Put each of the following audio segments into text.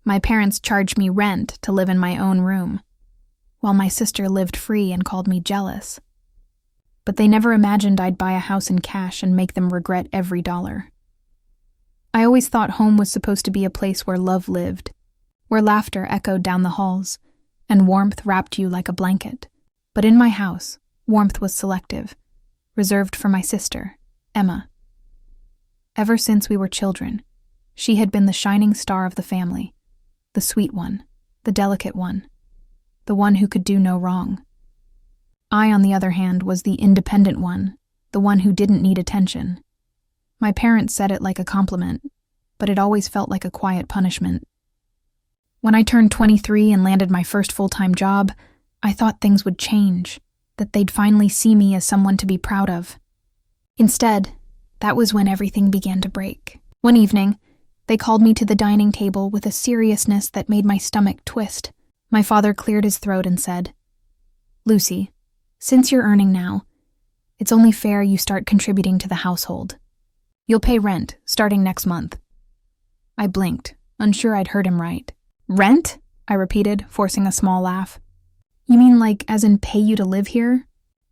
My parents charged me rent to live in my own room, while my sister lived free and called me jealous. But they never imagined I'd buy a house in cash and make them regret every dollar. I always thought home was supposed to be a place where love lived, where laughter echoed down the halls, and warmth wrapped you like a blanket. But in my house, warmth was selective, reserved for my sister, Emma. Ever since we were children, she had been the shining star of the family, the sweet one, the delicate one, the one who could do no wrong. I, on the other hand, was the independent one, the one who didn't need attention. My parents said it like a compliment, but it always felt like a quiet punishment. When I turned 23 and landed my first full-time job, I thought things would change, that they'd finally see me as someone to be proud of. Instead, that was when everything began to break. One evening, they called me to the dining table with a seriousness that made my stomach twist. My father cleared his throat and said, "Lucy, since you're earning now, it's only fair you start contributing to the household. You'll pay rent, starting next month." I blinked, unsure I'd heard him right. "Rent?" I repeated, forcing a small laugh. "You mean like as in pay you to live here?"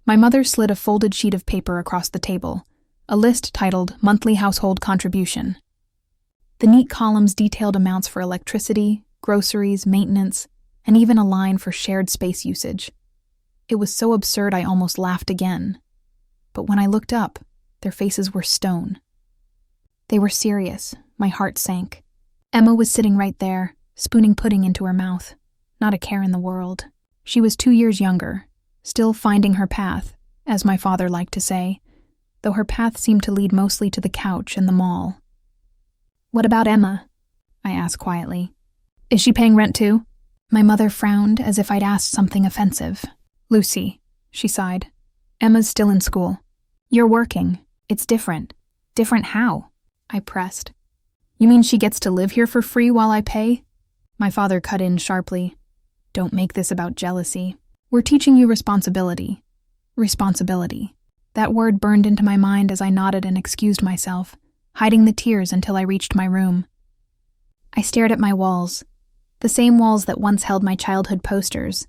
My mother slid a folded sheet of paper across the table, a list titled Monthly Household Contribution. The neat columns detailed amounts for electricity, groceries, maintenance, and even a line for shared space usage. It was so absurd I almost laughed again. But when I looked up, their faces were stone. They were serious. My heart sank. Emma was sitting right there, spooning pudding into her mouth. Not a care in the world. She was 2 years younger, still finding her path, as my father liked to say, though her path seemed to lead mostly to the couch and the mall. "What about Emma?" I asked quietly. "Is she paying rent too?" My mother frowned as if I'd asked something offensive. "Lucy," she sighed, "Emma's still in school. You're working. It's different." "Different how?" I pressed. "You mean she gets to live here for free while I pay?" My father cut in sharply. "Don't make this about jealousy. We're teaching you responsibility." Responsibility. That word burned into my mind as I nodded and excused myself, hiding the tears until I reached my room. I stared at my walls, the same walls that once held my childhood posters,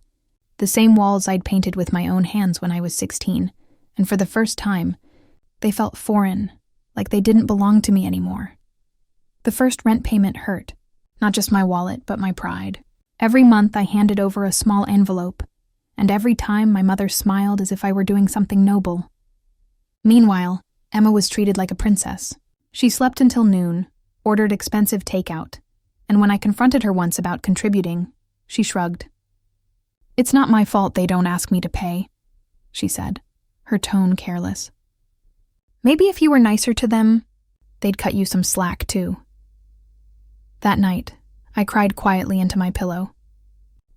the same walls I'd painted with my own hands when I was 16, and for the first time, they felt foreign, like they didn't belong to me anymore. The first rent payment hurt, not just my wallet, but my pride. Every month I handed over a small envelope, and every time my mother smiled as if I were doing something noble. Meanwhile, Emma was treated like a princess. She slept until noon, ordered expensive takeout, and when I confronted her once about contributing, she shrugged. "It's not my fault they don't ask me to pay," she said, her tone careless. "Maybe if you were nicer to them, they'd cut you some slack too." That night, I cried quietly into my pillow,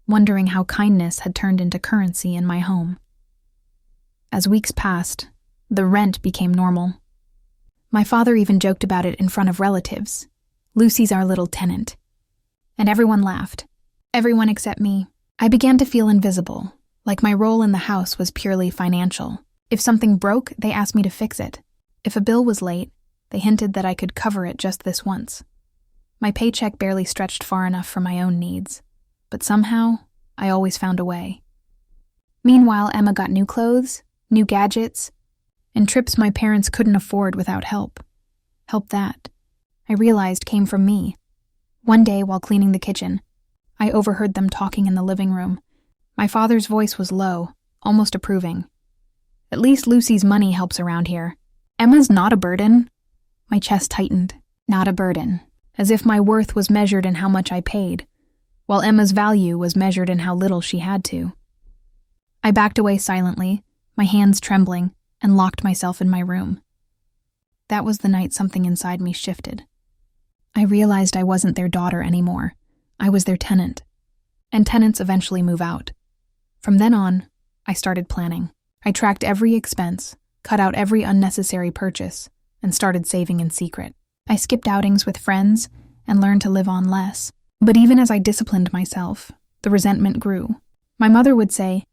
wondering how kindness had turned into currency in my home. As weeks passed, the rent became normal. My father even joked about it in front of relatives. "Lucy's our little tenant." And everyone laughed. Everyone except me. I began to feel invisible, like my role in the house was purely financial. If something broke, they asked me to fix it. If a bill was late, they hinted that I could cover it just this once. My paycheck barely stretched far enough for my own needs, but somehow, I always found a way. Meanwhile, Emma got new clothes, new gadgets, and trips my parents couldn't afford without help. Help that, I realized, came from me. One day, while cleaning the kitchen, I overheard them talking in the living room. My father's voice was low, almost approving. "At least Lucy's money helps around here. Emma's not a burden." My chest tightened. Not a burden. As if my worth was measured in how much I paid, while Emma's value was measured in how little she had to. I backed away silently, my hands trembling, and locked myself in my room. That was the night something inside me shifted. I realized I wasn't their daughter anymore. I was their tenant. And tenants eventually move out. From then on, I started planning. I tracked every expense, cut out every unnecessary purchase, and started saving in secret. I skipped outings with friends and learned to live on less. But even as I disciplined myself, the resentment grew. My mother would say,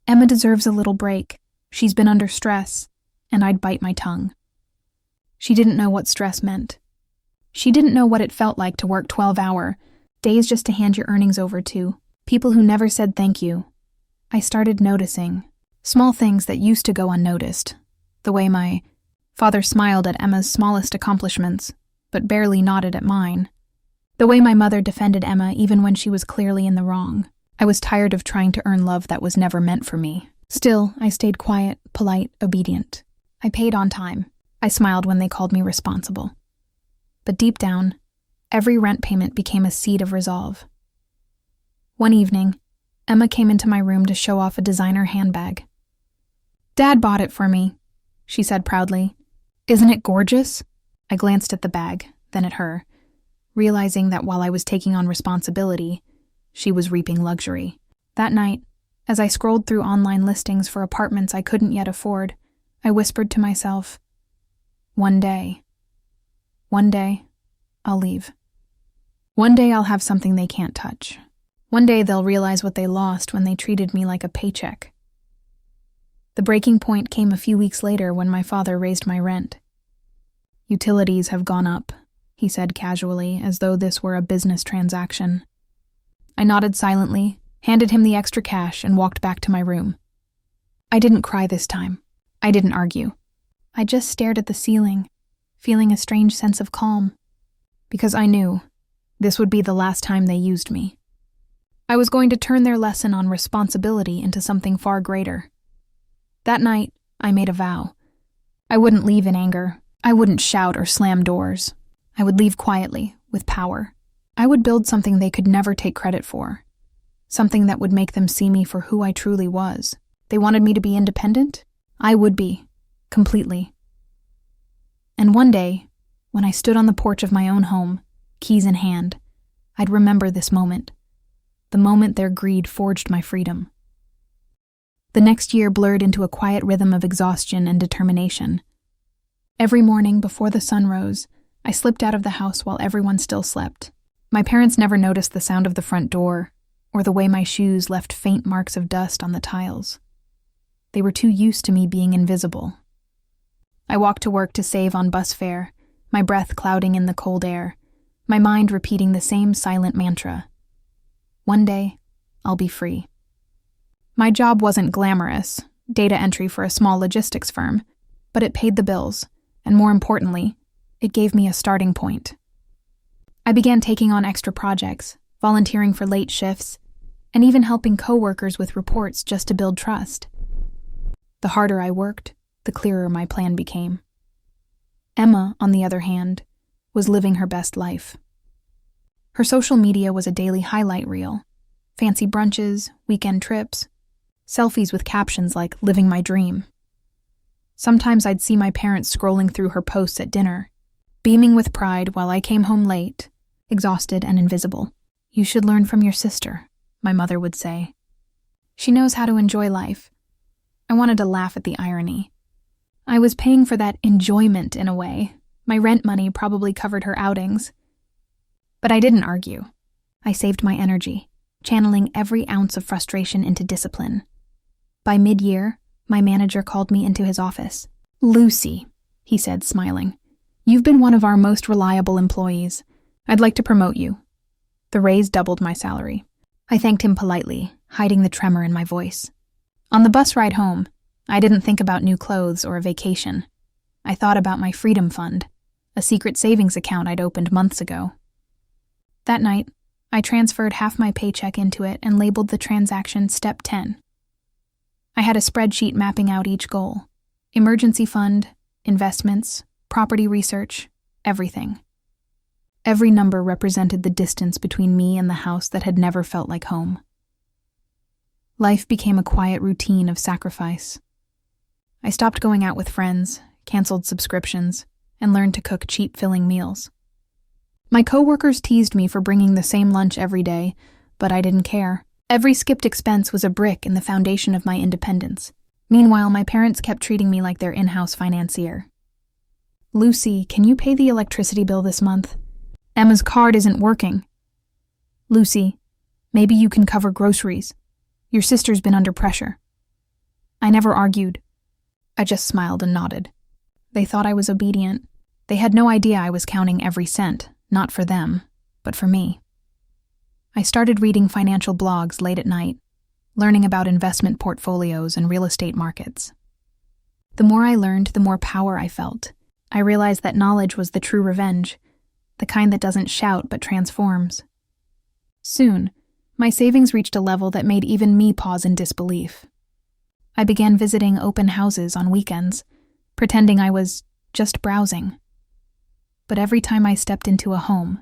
"Emma deserves a little break. She's been under stress," and I'd bite my tongue. She didn't know what stress meant. She didn't know what it felt like to work 12-hour, Days just to hand your earnings over to people who never said thank you. I started noticing small things that used to go unnoticed. The way my father smiled at Emma's smallest accomplishments, but barely nodded at mine. The way my mother defended Emma even when she was clearly in the wrong. I was tired of trying to earn love that was never meant for me. Still, I stayed quiet, polite, obedient. I paid on time. I smiled when they called me responsible. But deep down, every rent payment became a seed of resolve. One evening, Emma came into my room to show off a designer handbag. "Dad bought it for me," she said proudly. "Isn't it gorgeous?" I glanced at the bag, then at her, realizing that while I was taking on responsibility, she was reaping luxury. That night, as I scrolled through online listings for apartments I couldn't yet afford, I whispered to myself, one day, I'll leave. One day I'll have something they can't touch. One day they'll realize what they lost when they treated me like a paycheck. The breaking point came a few weeks later when my father raised my rent. "Utilities have gone up," he said casually, as though this were a business transaction. I nodded silently, handed him the extra cash, and walked back to my room. I didn't cry this time. I didn't argue. I just stared at the ceiling, feeling a strange sense of calm. Because I knew this would be the last time they used me. I was going to turn their lesson on responsibility into something far greater. That night, I made a vow. I wouldn't leave in anger. I wouldn't shout or slam doors. I would leave quietly, with power. I would build something they could never take credit for. Something that would make them see me for who I truly was. They wanted me to be independent? I would be. Completely. And one day, when I stood on the porch of my own home, keys in hand, I'd remember this moment. The moment their greed forged my freedom. The next year blurred into a quiet rhythm of exhaustion and determination. Every morning before the sun rose, I slipped out of the house while everyone still slept. My parents never noticed the sound of the front door, or the way my shoes left faint marks of dust on the tiles. They were too used to me being invisible. I walked to work to save on bus fare, my breath clouding in the cold air, my mind repeating the same silent mantra. One day, I'll be free. My job wasn't glamorous, data entry for a small logistics firm, but it paid the bills, and more importantly, it gave me a starting point. I began taking on extra projects, volunteering for late shifts, and even helping coworkers with reports just to build trust. The harder I worked, the clearer my plan became. Emma, on the other hand, was living her best life. Her social media was a daily highlight reel. Fancy brunches, weekend trips, selfies with captions like "living my dream." Sometimes I'd see my parents scrolling through her posts at dinner, beaming with pride while I came home late, exhausted and invisible. "You should learn from your sister," my mother would say. "She knows how to enjoy life." I wanted to laugh at the irony. I was paying for that enjoyment in a way. My rent money probably covered her outings. But I didn't argue. I saved my energy, channeling every ounce of frustration into discipline. By mid-year, my manager called me into his office. "Lucy," he said, smiling, "you've been one of our most reliable employees. I'd like to promote you." The raise doubled my salary. I thanked him politely, hiding the tremor in my voice. On the bus ride home, I didn't think about new clothes or a vacation. I thought about my freedom fund, a secret savings account I'd opened months ago. That night, I transferred half my paycheck into it and labeled the transaction Step 10. I had a spreadsheet mapping out each goal: emergency fund, investments, property research, everything. Every number represented the distance between me and the house that had never felt like home. Life became a quiet routine of sacrifice. I stopped going out with friends, canceled subscriptions, and learned to cook cheap, filling meals. My coworkers teased me for bringing the same lunch every day, but I didn't care. Every skipped expense was a brick in the foundation of my independence. Meanwhile, my parents kept treating me like their in-house financier. "Lucy, can you pay the electricity bill this month? Emma's card isn't working." "Lucy, maybe you can cover groceries. Your sister's been under pressure." I never argued. I just smiled and nodded. They thought I was obedient. They had no idea I was counting every cent, not for them, but for me. I started reading financial blogs late at night, learning about investment portfolios and real estate markets. The more I learned, the more power I felt. I realized that knowledge was the true revenge, the kind that doesn't shout but transforms. Soon, my savings reached a level that made even me pause in disbelief. I began visiting open houses on weekends, pretending I was just browsing. But every time I stepped into a home,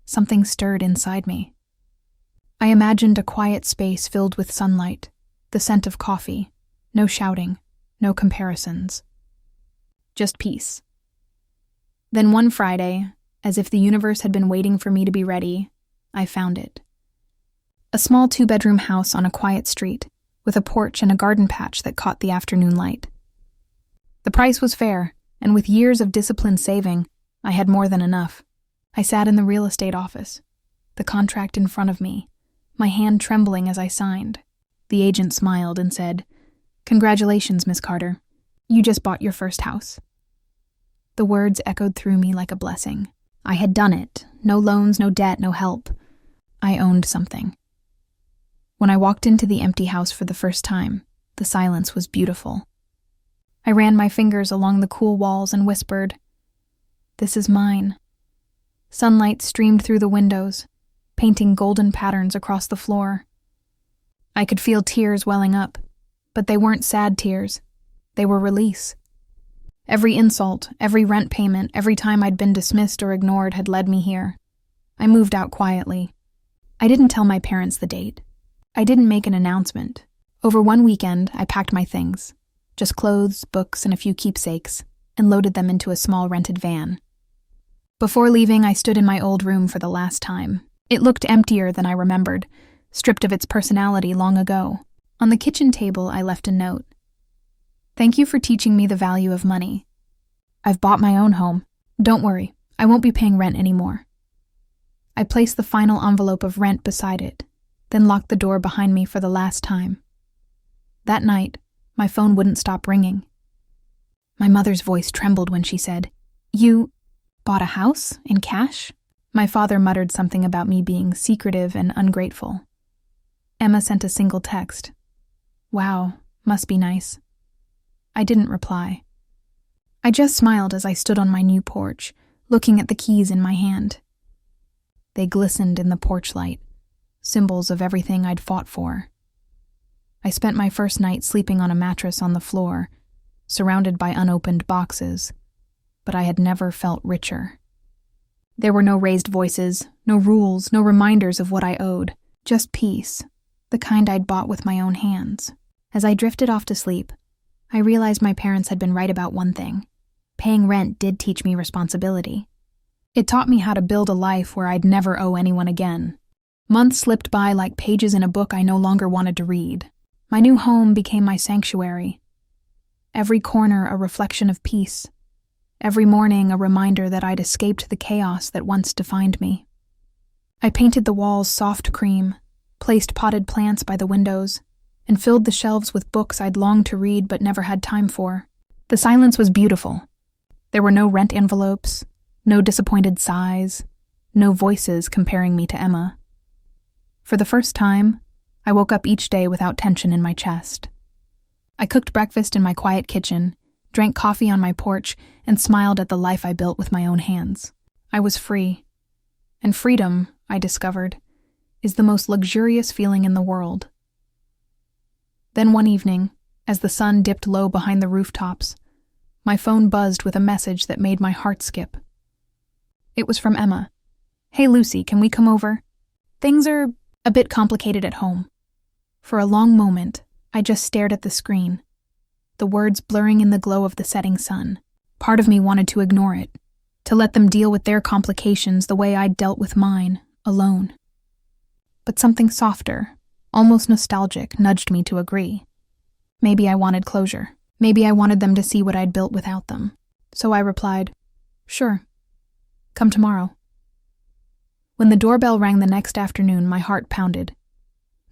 something stirred inside me. I imagined a quiet space filled with sunlight, the scent of coffee, no shouting, no comparisons. Just peace. Then one Friday, as if the universe had been waiting for me to be ready, I found it. A small 2-bedroom house on a quiet street, with a porch and a garden patch that caught the afternoon light. The price was fair, and with years of disciplined saving, I had more than enough. I sat in the real estate office, the contract in front of me, my hand trembling as I signed. The agent smiled and said, "Congratulations, Miss Carter. You just bought your first house." The words echoed through me like a blessing. I had done it. No loans, no debt, no help. I owned something. When I walked into the empty house for the first time, the silence was beautiful. I ran my fingers along the cool walls and whispered, "This is mine." Sunlight streamed through the windows, painting golden patterns across the floor. I could feel tears welling up, but they weren't sad tears. They were release. Every insult, every rent payment, every time I'd been dismissed or ignored had led me here. I moved out quietly. I didn't tell my parents the date. I didn't make an announcement. Over one weekend, I packed my things, just clothes, books, and a few keepsakes, and loaded them into a small rented van. Before leaving, I stood in my old room for the last time. It looked emptier than I remembered, stripped of its personality long ago. On the kitchen table, I left a note. "Thank you for teaching me the value of money. I've bought my own home. Don't worry, I won't be paying rent anymore." I placed the final envelope of rent beside it, then locked the door behind me for the last time. That night, my phone wouldn't stop ringing. My mother's voice trembled when she said, "You bought a house in cash?" My father muttered something about me being secretive and ungrateful. Emma sent a single text. "Wow, must be nice." I didn't reply. I just smiled as I stood on my new porch, looking at the keys in my hand. They glistened in the porch light, symbols of everything I'd fought for. I spent my first night sleeping on a mattress on the floor, surrounded by unopened boxes, but I had never felt richer. There were no raised voices, no rules, no reminders of what I owed, just peace, the kind I'd bought with my own hands. As I drifted off to sleep, I realized my parents had been right about one thing. Paying rent did teach me responsibility. It taught me how to build a life where I'd never owe anyone again. Months slipped by like pages in a book I no longer wanted to read. My new home became my sanctuary. Every corner a reflection of peace. Every morning a reminder that I'd escaped the chaos that once defined me. I painted the walls soft cream, placed potted plants by the windows, and filled the shelves with books I'd longed to read but never had time for. The silence was beautiful. There were no rent envelopes, no disappointed sighs, no voices comparing me to Emma. For the first time, I woke up each day without tension in my chest. I cooked breakfast in my quiet kitchen, drank coffee on my porch, and smiled at the life I built with my own hands. I was free. And freedom, I discovered, is the most luxurious feeling in the world. Then one evening, as the sun dipped low behind the rooftops, my phone buzzed with a message that made my heart skip. It was from Emma. "Hey Lucy, can we come over? Things are a bit complicated at home." For a long moment, I just stared at the screen, the words blurring in the glow of the setting sun. Part of me wanted to ignore it, to let them deal with their complications the way I'd dealt with mine, alone. But something softer, almost nostalgic, nudged me to agree. Maybe I wanted closure. Maybe I wanted them to see what I'd built without them. So I replied, "Sure. Come tomorrow." When the doorbell rang the next afternoon, my heart pounded.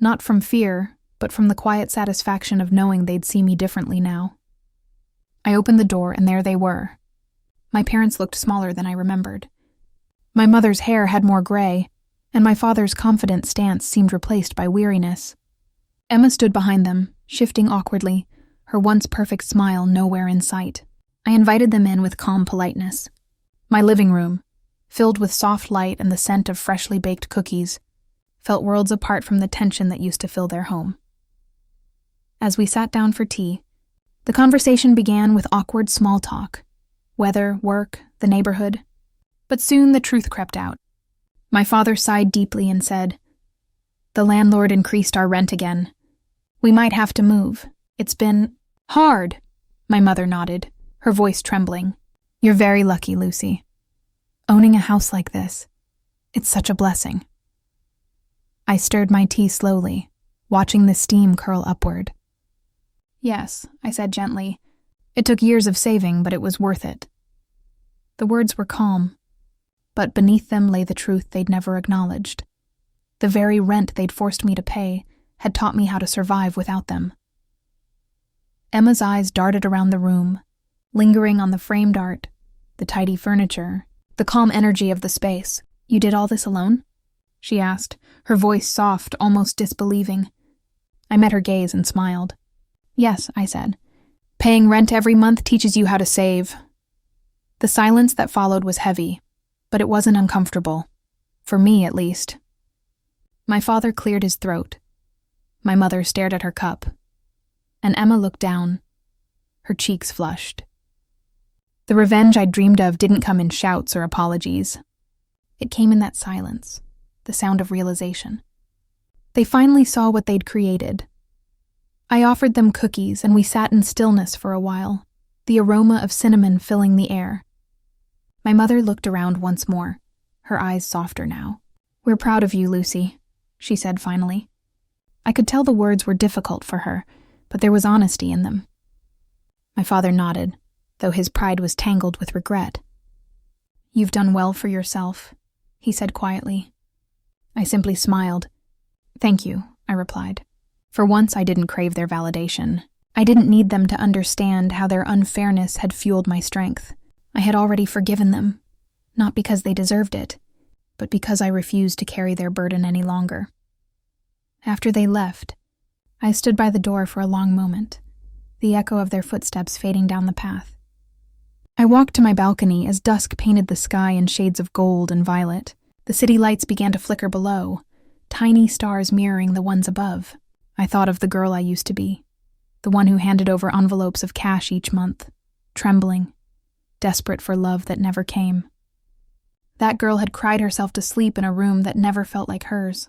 Not from fear, but from the quiet satisfaction of knowing they'd see me differently now. I opened the door, and there they were. My parents looked smaller than I remembered. My mother's hair had more gray, and my father's confident stance seemed replaced by weariness. Emma stood behind them, shifting awkwardly, her once perfect smile nowhere in sight. I invited them in with calm politeness. My living room, filled with soft light and the scent of freshly baked cookies, felt worlds apart from the tension that used to fill their home. As we sat down for tea, the conversation began with awkward small talk, weather, work, the neighborhood. But soon the truth crept out. My father sighed deeply and said, "The landlord increased our rent again. We might have to move. It's been hard." My mother nodded, her voice trembling. "You're very lucky, Lucy. Owning a house like this, it's such a blessing." I stirred my tea slowly, watching the steam curl upward. "Yes," I said gently. "It took years of saving, but it was worth it." The words were calm, but beneath them lay the truth they'd never acknowledged. The very rent they'd forced me to pay had taught me how to survive without them. Emma's eyes darted around the room, lingering on the framed art, the tidy furniture, the calm energy of the space. "You did all this alone?" she asked, her voice soft, almost disbelieving. I met her gaze and smiled. "Yes," I said. "Paying rent every month teaches you how to save." The silence that followed was heavy, but it wasn't uncomfortable. For me, at least. My father cleared his throat. My mother stared at her cup, and Emma looked down, her cheeks flushed. The revenge I dreamed of didn't come in shouts or apologies. It came in that silence, the sound of realization. They finally saw what they'd created. I offered them cookies, and we sat in stillness for a while, the aroma of cinnamon filling the air. My mother looked around once more, her eyes softer now. "We're proud of you, Lucy," she said finally. I could tell the words were difficult for her, but there was honesty in them. My father nodded, though his pride was tangled with regret. "You've done well for yourself," he said quietly. I simply smiled. "Thank you," I replied. For once I didn't crave their validation. I didn't need them to understand how their unfairness had fueled my strength. I had already forgiven them, not because they deserved it, but because I refused to carry their burden any longer. After they left, I stood by the door for a long moment, the echo of their footsteps fading down the path. I walked to my balcony as dusk painted the sky in shades of gold and violet. The city lights began to flicker below, tiny stars mirroring the ones above. I thought of the girl I used to be, the one who handed over envelopes of cash each month, trembling, desperate for love that never came. That girl had cried herself to sleep in a room that never felt like hers.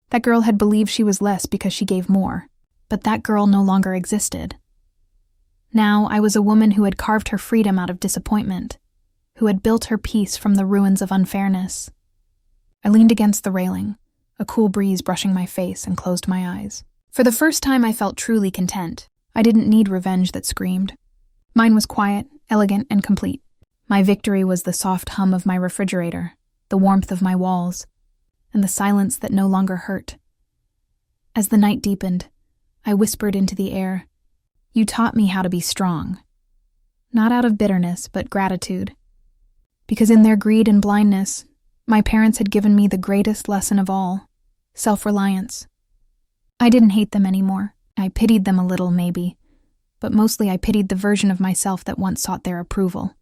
That girl had believed she was less because she gave more, but that girl no longer existed. Now I was a woman who had carved her freedom out of disappointment, who had built her peace from the ruins of unfairness. I leaned against the railing, a cool breeze brushing my face, and closed my eyes. For the first time I felt truly content. I didn't need revenge that screamed. Mine was quiet, elegant, and complete. My victory was the soft hum of my refrigerator, the warmth of my walls, and the silence that no longer hurt. As the night deepened, I whispered into the air, "You taught me how to be strong." Not out of bitterness, but gratitude. Because in their greed and blindness, my parents had given me the greatest lesson of all, self-reliance. I didn't hate them anymore. I pitied them a little, maybe, but mostly I pitied the version of myself that once sought their approval.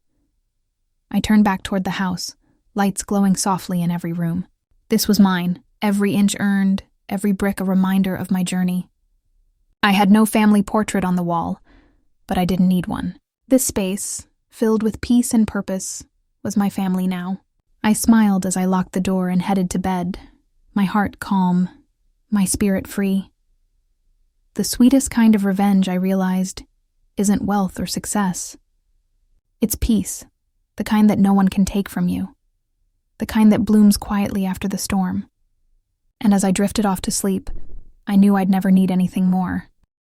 I turned back toward the house, lights glowing softly in every room. This was mine, every inch earned, every brick a reminder of my journey. I had no family portrait on the wall, but I didn't need one. This space, filled with peace and purpose, was my family now. I smiled as I locked the door and headed to bed, my heart calm, my spirit free. The sweetest kind of revenge, I realized, isn't wealth or success. It's peace, the kind that no one can take from you, the kind that blooms quietly after the storm. And as I drifted off to sleep, I knew I'd never need anything more.